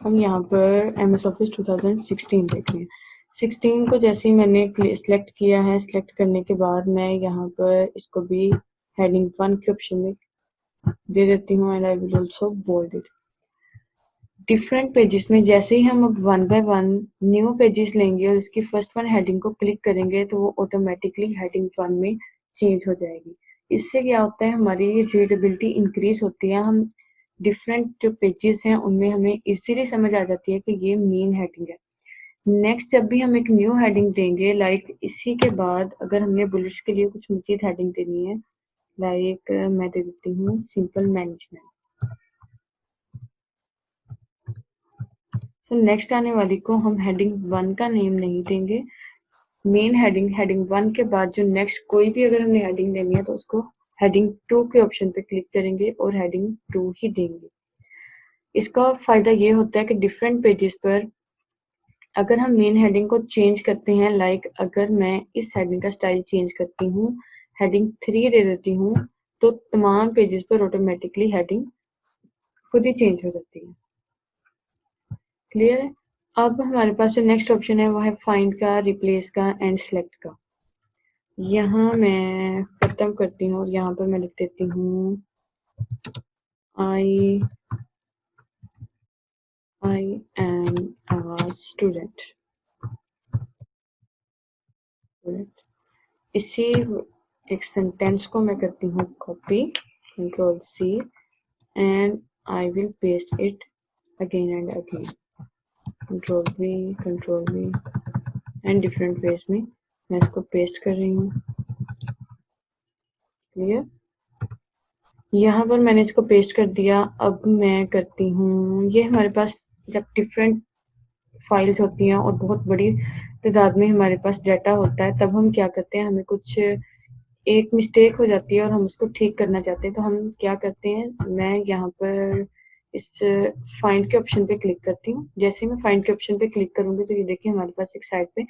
Speaker 1: हम यहाँ पर MS ऑफिस 2016 देख रहे हैं। 16 को जैसे ही मैंने सिलेक्ट किया है, सिलेक्ट करने के बाद मैं यहाँ पर इसको भी हेडिंग 1 के ऑप्शन में दे देती हूँ, and I will also bold it. Different pages में जैसे ही हम अब 1 बाय 1 न्यू पेजेस लेंगे और इसकी फर्स्ट 1 हेडिंग को क्लिक करेंगे, तो वो ऑटोमेटिकली हेडिंग 1 में चेंज हो जाएगी। इससे क्या होता है, हमारी रीडेबिलिटी इंक्रीज होती है। हम डिफरेंट जो पेजेस हैं उनमें हमें इजीली समझ आ जाती है कि ये मेन हेडिंग है। नेक्स्ट जब भी हम एक न्यू हेडिंग देंगे, लाइक इसी के बाद अगर हमने बुलेट्स के लिए कुछ मजीद हेडिंग देनी है, लाइक मैं दे देती हूँ सिंपल मैनेजमेंट। तो नेक्स्ट आने वाली को हम हेडिंग 1 का नेम नहीं देंगे, मेन हेडिंग 1 के बाद जो नेक्स्ट कोई भी अगर हमने हेडिंग देनी है तो उसको हेडिंग 2 के ऑप्शन पे क्लिक करेंगे और हेडिंग 2 ही देंगे। इसका फायदा ये होता है कि डिफरेंट पेजेस पर अगर हम मेन हेडिंग को चेंज करते हैं, लाइक अगर मैं इस हेडिंग का स्टाइल चेंज करती हूँ, हेडिंग 3 दे देती हूँ, तो तमाम पेजेस पर ऑटोमेटिकली हेडिंग खुद ही चेंज हो जाती है। क्लियर है? अब हमारे पास जो नेक्स्ट ऑप्शन है वो है फाइंड का, रिप्लेस का एंड सेलेक्ट का। यहाँ मैं खत्म करती हूँ और यहाँ पर मैं लिख देती हूँ I am a student। इसी एक सेंटेंस को मैं करती हूँ copy, control C, and I will paste it again and again, control V and different ways में मैं इसको पेस्ट कर रही हूँ। क्लियर? यहाँ पर मैंने इसको पेस्ट कर दिया। अब मैं करती हूँ, ये हमारे पास जब डिफरेंट फाइल्स होती हैं और बहुत बड़ी तादाद में हमारे पास डाटा होता है, तब हम क्या करते हैं, हमें कुछ एक मिस्टेक हो जाती है और हम उसको ठीक करना चाहते हैं, तो हम क्या करते हैं, मैं यहाँ पर इस फाइंड के ऑप्शन पे क्लिक करती हूँ। जैसे ही मैं फाइंड के ऑप्शन पे क्लिक करूंगी तो ये देखिए हमारे पास एक साइड पे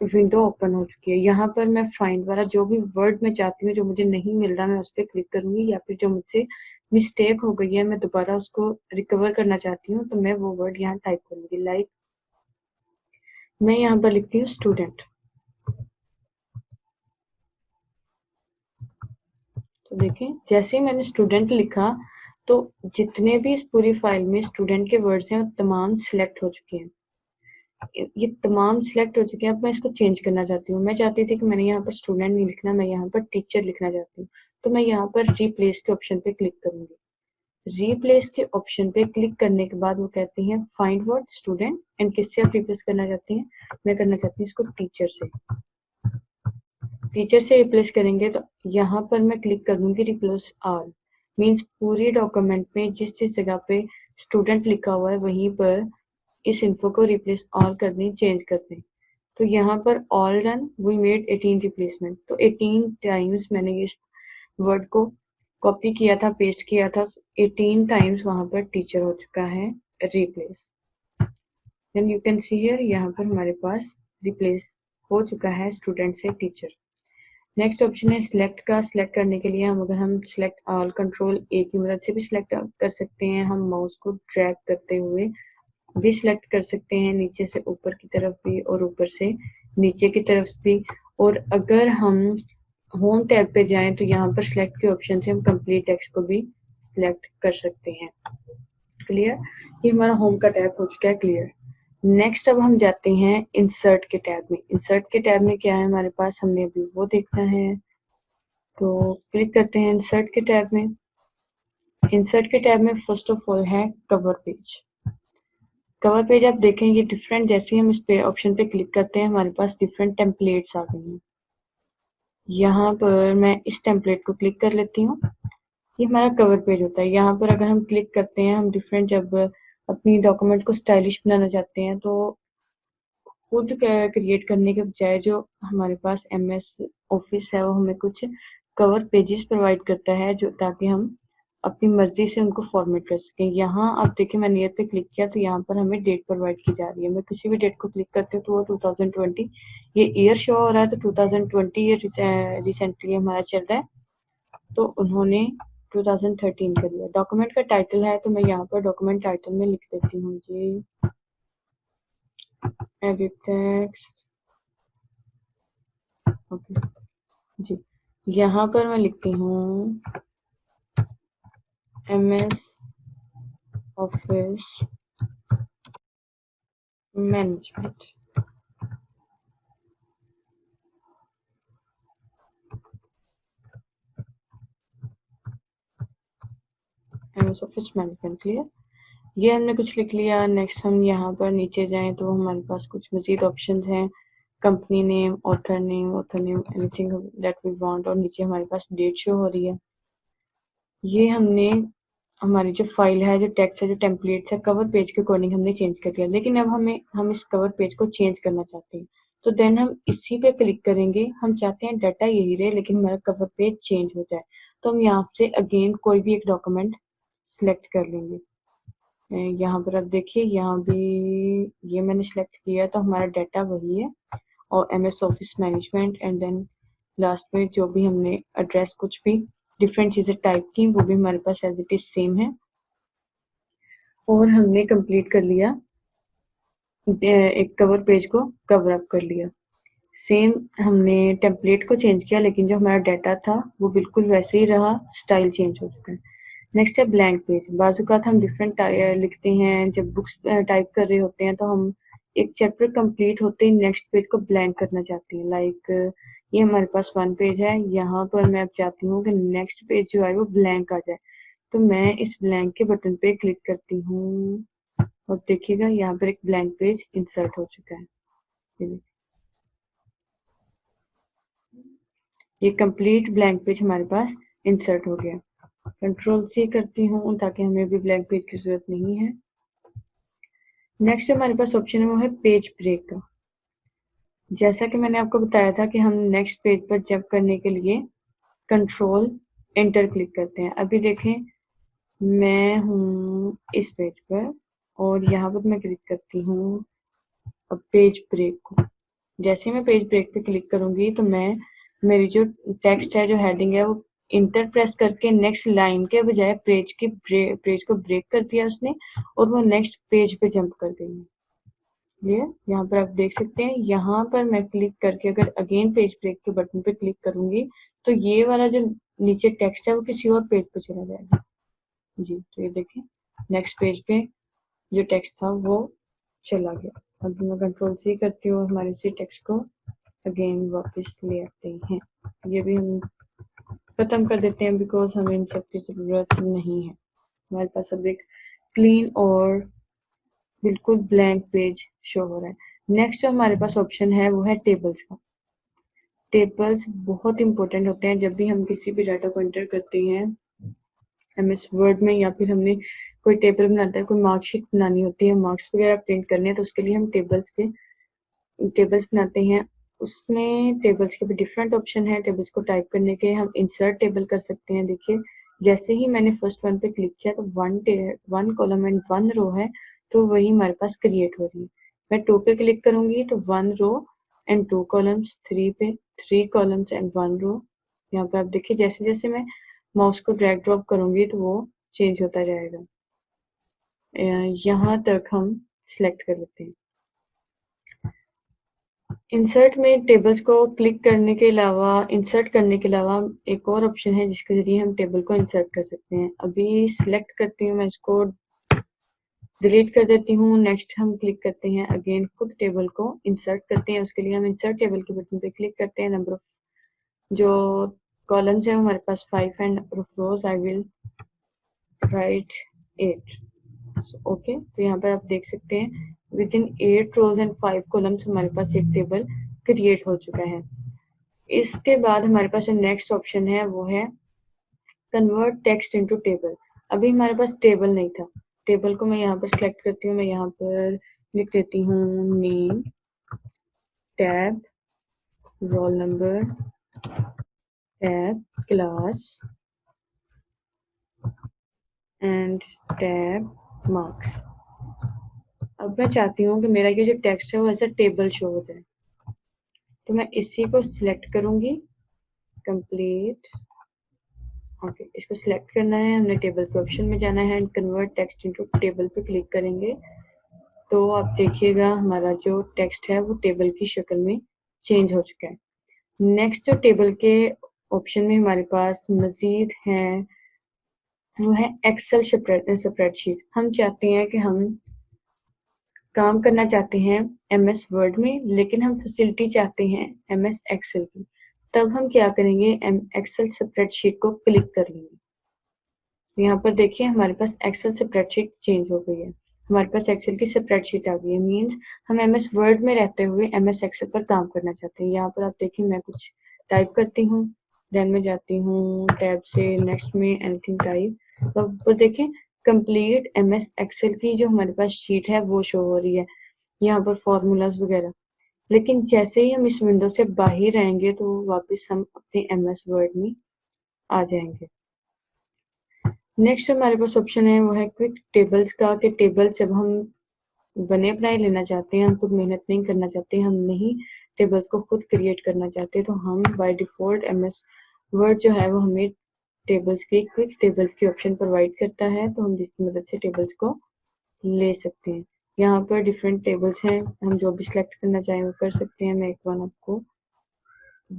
Speaker 1: विंडो ओपन हो चुकी है। यहाँ पर मैं फाइंड वाला जो भी वर्ड मैं चाहती हूँ, जो मुझे नहीं मिल रहा, मैं उस पर क्लिक करूंगी, या फिर जो मुझसे मिस्टेक हो गई है मैं दोबारा उसको रिकवर करना चाहती हूँ, तो मैं वो वर्ड यहाँ टाइप करूंगी। लाइक मैं यहाँ पर लिखती हूँ स्टूडेंट। तो देखें जैसे ही मैंने स्टूडेंट लिखा, तो जितने भी इस पूरी फाइल में स्टूडेंट के वर्ड्स हैं वो तमाम सिलेक्ट हो चुके हैं। ये तमाम सिलेक्ट हो चुके हैं। अब मैं इसको चेंज करना चाहती हूँ। मैं चाहती थी कि मैंने यहाँ पर स्टूडेंट नहीं लिखना, मैं यहाँ पर टीचर लिखना चाहती हूँ। तो मैं यहाँ पर रिप्लेस के ऑप्शन पे क्लिक करूंगी। रिप्लेस के ऑप्शन पे क्लिक करने के बाद वो कहती हैं फाइंड वर्ड स्टूडेंट, एंड किससे आप रिप्लेस करना चाहती हैं? मैं करना चाहती हूँ इसको टीचर से। टीचर से रिप्लेस करेंगे तो यहाँ पर मैं क्लिक कर दूंगी रिप्लेस ऑल, मीन्स पूरी डॉक्यूमेंट में जिस जिस जगह पे स्टूडेंट लिखा हुआ है वहीं पर इस इन्फो को रिप्लेस ऑल कर दें, चेंज कर दें। तो यहाँ पर all done, we made 18 replacement. तो 18 टाइम्स मैंने इस वर्ड को कॉपी किया था, पेस्ट किया था, 18 टाइम्स वहां पर टीचर हो चुका है replace. Then you can see here, यहाँ पर हमारे पास रिप्लेस हो चुका है स्टूडेंट से टीचर। नेक्स्ट ऑप्शन है सिलेक्ट का। सिलेक्ट करने के लिए हम सिलेक्ट ऑल, कंट्रोल A की मदद से भी सिलेक्ट कर सकते हैं। हम माउस को ड्रैग करते हुए भी सिलेक्ट कर सकते हैं, नीचे से ऊपर की तरफ भी और ऊपर से नीचे की तरफ भी। और अगर हम होम टैब पे जाएं तो यहाँ पर सिलेक्ट के ऑप्शन से हम कंप्लीट टेक्स्ट को भी सिलेक्ट कर सकते हैं। क्लियर, ये हमारा होम का टैब हो चुका है क्लियर। नेक्स्ट अब हम जाते हैं इंसर्ट के टैब में। इंसर्ट के टैब में क्या है हमारे पास, हमने अभी वो देखना है, तो क्लिक करते हैं इंसर्ट के टैब में। इंसर्ट के टैब में फर्स्ट ऑफ ऑल है कवर पेज। कवर पेज आप देखेंगे डिफरेंट, जैसे ही हम इस पे ऑप्शन पे क्लिक करते हैं हमारे पास डिफरेंट टेम्पलेट्स आ गई हैं। यहाँ पर मैं इस टेम्पलेट को क्लिक कर लेती हूँ, ये हमारा कवर पेज होता है। यहाँ पर अगर हम क्लिक करते हैं, हम डिफरेंट जब अपनी डॉक्यूमेंट को स्टाइलिश बनाना चाहते हैं तो खुद क्रिएट करने के बजाय जो हमारे पास MS ऑफिस है वो हमें कुछ कवर पेजेस प्रोवाइड करता है, जो ताकि हम अपनी मर्जी से उनको फॉर्मेट कर सकें। यहाँ आप देखिए मैंने ईयर पे क्लिक किया तो यहाँ पर हमें डेट प्रोवाइड की जा रही है। मैं किसी भी डेट को क्लिक करती हूँ तो वो 2020 ये ईयर शो हो रहा है, तो 2020 ये रिसेंटली हमारा चल रहा है, तो उन्होंने 2013 कर लिया। डॉक्यूमेंट का टाइटल है तो मैं यहाँ पर डॉक्यूमेंट टाइटल में लिख देती हूँ जी एडिट टेक्स्ट, ओके जी। यहाँ पर मैं लिखती हूँ MS office management. MS office management clear, ये हमने कुछ लिख लिया। नेक्स्ट हम यहाँ पर नीचे जाएं तो हमारे पास कुछ मजीद ऑप्शन हैं, company name, author name anything that we want, और नीचे हमारे पास डेट शो हो रही है। ये हमने हमारी जो फाइल है, जो टेक्स्ट है, जो टेम्पलेट है, कवर पेज के अकॉर्डिंग हमने चेंज कर दिया। लेकिन अब हम इस कवर पेज को चेंज करना चाहते हैं, तो देन हम इसी पे क्लिक करेंगे। हम चाहते हैं डाटा यही रहे लेकिन हमारा कवर पेज चेंज हो जाए, तो हम यहाँ से अगेन कोई भी एक डॉक्यूमेंट सिलेक्ट कर लेंगे। यहाँ पर आप देखिए, यहाँ भी ये मैंने सिलेक्ट किया तो हमारा डाटा वही है, और MS office management, and then last में जो भी हमने एड्रेस कुछ भी डिफरेंट चीज़ें टाइप की वो भी हमारे पास एज इट इज सेम है। और हमने कंप्लीट कर लिया, एक कवर पेज को कवर अप कर लिया। सेम हमने टेम्पलेट को चेंज किया लेकिन जो हमारा डाटा था वो बिल्कुल वैसे ही रहा, स्टाइल चेंज हो चुका है। नेक्स्ट है ब्लैंक पेज। बाज़-औक़ात हम डिफरेंट लिखते हैं, जब बुक्स टाइप कर रहे होते हैं तो हम एक चैप्टर कंप्लीट होते ही नेक्स्ट पेज को ब्लैंक करना चाहते हैं। लाइक ये हमारे पास 1 पेज है, यहाँ पर मैं अब चाहती हूँ कि नेक्स्ट पेज जो है वो ब्लैंक आ जाए, तो मैं इस ब्लैंक के बटन पे क्लिक करती हूँ और देखिएगा यहाँ पर एक ब्लैंक पेज इंसर्ट हो चुका है। ये कंप्लीट ब्लैंक पेज हमारे पास इंसर्ट हो गया। कंट्रोल-C करती हूँ ताकि हमें भी ब्लैंक पेज की ज़रूरत नहीं है। नेक्स्ट हमारे पास ऑप्शन है वो है पेज ब्रेक का। जैसा कि मैंने आपको बताया था कि हम नेक्स्ट पेज पर जंप करने के लिए कंट्रोल एंटर क्लिक करते हैं। अभी देखें मैं हूँ इस पेज पर और यहाँ पर मैं क्लिक करती हूँ अब पेज ब्रेक को। जैसे मैं पेज ब्रेक पे क्लिक करूँगी तो मैं मेरी जो टेक्स्ट है, जो हेडिंग है, वो इंटर प्रेस करके नेक्स्ट लाइन के बजाय पेज को ब्रेक कर दिया उसने और वो नेक्स्ट पेज पे जंप कर गई है। क्लियर? यहाँ पर आप देख सकते हैं, यहाँ पर मैं क्लिक करके अगर अगेन पेज ब्रेक के बटन पे क्लिक करूँगी तो ये वाला जो नीचे टेक्स्ट है वो किसी और पेज पे चला जाएगा। जी, तो ये देखें नेक्स्ट पेज पे जो टेक्स्ट था वो चला गया। अब मैं कंट्रोल-C करती हूँ, हमारे इसी टेक्स्ट को अगेन वापस ले आते हैं। ये भी हम खत्म कर देते हैं बिकॉज हमें इन सब की ज़रूरत नहीं है। हमारे पास अब एक क्लीन और बिल्कुल ब्लैंक पेज शो हो रहा है। नेक्स्ट जो हमारे पास ऑप्शन है वो है टेबल्स का। टेबल्स बहुत इंपॉर्टेंट होते हैं जब भी हम किसी भी डाटा को एंटर करते हैं MS वर्ड में, या फिर हमने कोई टेबल बनाता है, कोई मार्कशीट बनानी होती है, मार्क्स वगैरह प्रिंट करने हैं, तो उसके लिए हम टेबल्स बनाते हैं। उसमें टेबल्स के भी डिफरेंट ऑप्शन है। टेबल्स को टाइप करने के हम इंसर्ट टेबल कर सकते हैं। देखिए जैसे ही मैंने फर्स्ट वन पे क्लिक किया तो वन कॉलम एंड 1 रो है, तो वही हमारे पास क्रिएट हो रही है। मैं 2 पे क्लिक करूंगी तो 1 रो एंड 2 कॉलम्स, 3 पे 3 कॉलम्स एंड 1 रो। यहाँ पे आप देखिए जैसे जैसे मैं माउस को ड्रैग ड्रॉप करूंगी तो वो चेंज होता जाएगा। यहाँ तक हम सिलेक्ट कर लेते हैं। इंसर्ट में टेबल्स को क्लिक करने के अलावा, इंसर्ट करने के अलावा एक और ऑप्शन है जिसके ज़रिए हम टेबल को इंसर्ट कर सकते हैं। अभी सिलेक्ट करती हूँ मैं इसको डिलीट कर देती हूँ। नेक्स्ट हम क्लिक करते हैं अगेन खुद टेबल को इंसर्ट करते हैं। उसके लिए हम इंसर्ट टेबल के बटन पे क्लिक करते हैं। नंबर ऑफ जो कॉलम्स है हमारे पास 5 and number of rows I will write 8। Okay, तो यहाँ पर आप देख सकते हैं within 8 rows and 5 columns हमारे पास एक टेबल क्रिएट हो चुका है। इसके बाद हमारे पास जो नेक्स्ट ऑप्शन है वो है कन्वर्ट टेक्स्ट इनटू टेबल। अभी हमारे पास टेबल नहीं था। टेबल को मैं यहाँ पर सिलेक्ट करती हूँ। मैं यहाँ पर लिख देती हूँ name tab roll number tab class and tab marks. अब मैं चाहती हूँ कि मेरा ये जो टेक्स्ट है वो ऐसा टेबल शो हो जाए, तो मैं इसी को सिलेक्ट करूँगी कंप्लीट। ओके, इसको सिलेक्ट करना है, हमने टेबल के ऑप्शन में जाना है and convert text into table पे क्लिक करेंगे तो आप देखिएगा हमारा जो टेक्स्ट है वो टेबल की शक्ल में चेंज हो चुका है। नेक्स्ट जो टेबल के ऑप्शन में हमारे पास मजीद है वो है एक्सेल स्प्रेडशीट। हम चाहते हैं कि हम काम करना चाहते हैं एमएस वर्ड में, लेकिन हम फैसिलिटी चाहते हैं एमएस एक्सेल की। तब हम क्या करेंगे, एक्सेल स्प्रेडशीट को क्लिक कर लेंगे। तो यहाँ पर देखिए हमारे पास एक्सेल स्प्रेडशीट चेंज हो गई है। हमारे पास एक्सेल की स्प्रेडशीट आ गई है। मींस हम एमएस वर्ड में रहते हुए एमएस एक्सेल पर काम करना चाहते हैं। यहाँ पर आप देखिए मैं कुछ टाइप करती हूँ, देन में जाती हूँ टैब से नेक्स्ट में एनीथिंग टाइप। तो ऊपर देखें कंप्लीट एमएस एक्सेल की जो हमारे पास शीट है वो शो हो रही है, यहाँ पर फॉर्मूलाज वगैरह। लेकिन जैसे ही हम इस विंडो से बाहर आएंगे तो वापस हम अपने एमएस वर्ड में आ जाएंगे। नेक्स्ट हमारे पास ऑप्शन है वो है क्विक टेबल्स का, कि टेबल जब हम बने बनाए लेना चाहते हैं, हम खुद मेहनत नहीं करना चाहते, हम नहीं टेबल्स को खुद क्रिएट करना चाहते, तो हम बाय डिफॉल्ट एमएस वर्ड जो है वो हमें टेबल्स की क्विक टेबल्स की ऑप्शन प्रोवाइड करता है, तो हम जिसकी मदद से टेबल्स को ले सकते हैं। यहाँ पर डिफरेंट टेबल्स हैं, हम जो भी सिलेक्ट करना चाहें वो कर सकते हैं। मैं एक आपको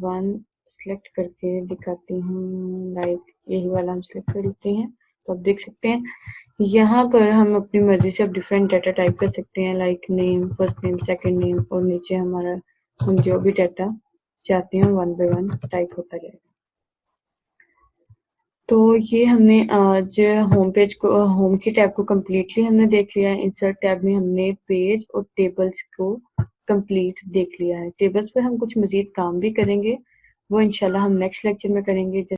Speaker 1: वन सिलेक्ट करके दिखाती हूँ, लाइक यही वाला हम सिलेक्ट कर लेते हैं। तो आप देख सकते हैं यहाँ पर हम अपनी मर्जी से अब डिफरेंट डाटा टाइप कर सकते हैं, like name, first name, second name, और नीचे हमारा हम जो भी डाटा चाहते हैं वन बाय वन टाइप होता जाएगा। तो ये हमने आज होम पेज को, होम की टैब को कम्प्लीटली हमने देख लिया है। इंसर्ट टैब में हमने पेज और टेबल्स को कंप्लीट देख लिया है। टेबल्स पर हम कुछ मजीद काम भी करेंगे, वो इंशाल्लाह हम नेक्स्ट लेक्चर में करेंगे।